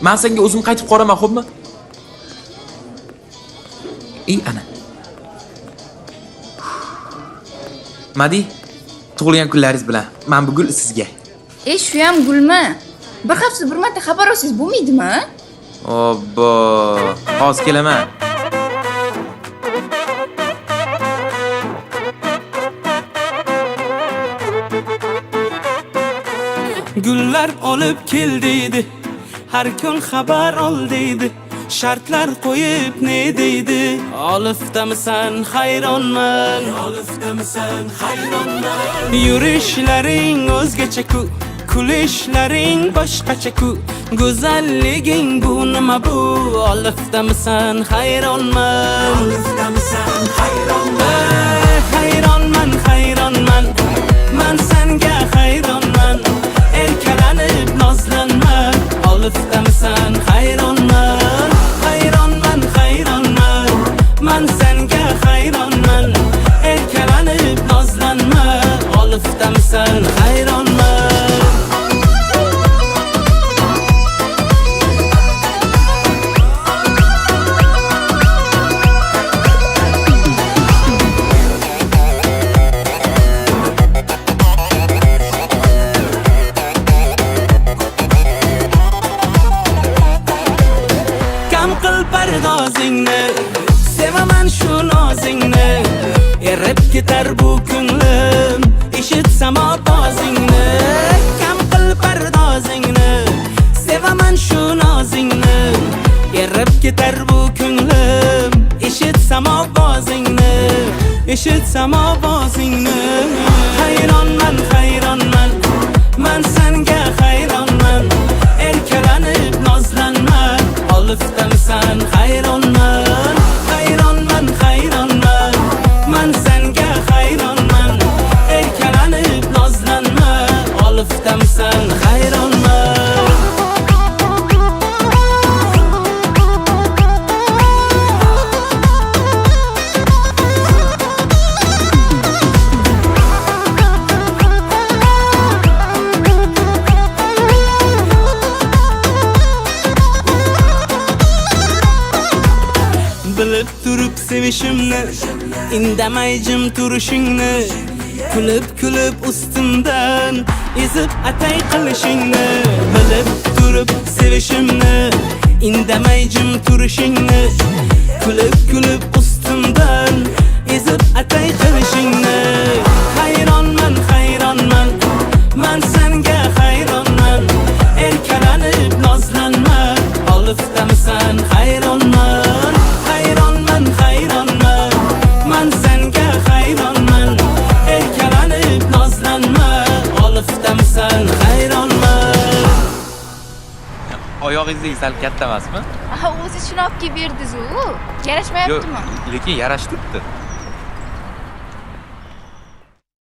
Men senga o'zim qaytib qoraman, xo'pmi? Ana. Madi, tug'ilgan kunlaringiz bilan. Men bu gul sizga. Shu ham gulmi? Bir hafta bir marta xabar olsangiz bo'lmaydimi? Obbo, hozir kelaman. Gullar olib kel deydi, har kun xabar ol deydi. Shartlar qo'yib ne deydi? Olifdamisan hayronman, olifdamisan hayronman. Yurishlaring o'zgacha ku, kulishlaring boshqacha ku. Go'zalliging bu nima bu? Olifdamisan hayronman, olifdamisan hayronman. Hayronman, hayronman. Men senga hayronman. Erkalanib nozlanma, olifdamisan hayronman. Hayronman, hayronman. Men senga hayronman. Erkalanib nozlanma, olifdamisan hayronman. Pardozingni, sevaman shu nozingni. Erib ketar bu ko'nglim, eshitsam ovozingni. Kam qil pardozingni, sevaman shu nozingni. Erib ketar bu ko'nglim, eshitsam ovozingni, eshitsam ovozingni. Hayronman, hayronman. Men senga hayronman. Erkalanib nozlanma, olifdamisan hayronman. Hayronman, hayronman. Men senga hayronman. Erkalanib nozlanma, olifdamisan hayronman. Bilib turib sevishimni, indamay jim turishingni. Kulib kulib ustimdan ezib atay qilishingni. Bilib turib sevishimni, indamay jim turishingni. Kulib kulib ustimdan ezib atay qilishingni. Hayronman, hayronman. Men senga hayronman. Erkalanib nozlanma, olifdamisan hayronman. Hayronman, hayronman. Men senga hayronman. Erkalanib nozlanma, olifdamisan hayronman. Oyog'ingiz sal katta emasmi? O'zi shuni olib kelib berdiz-ku. Yarashmayaptimi? Lekin yarashibdi.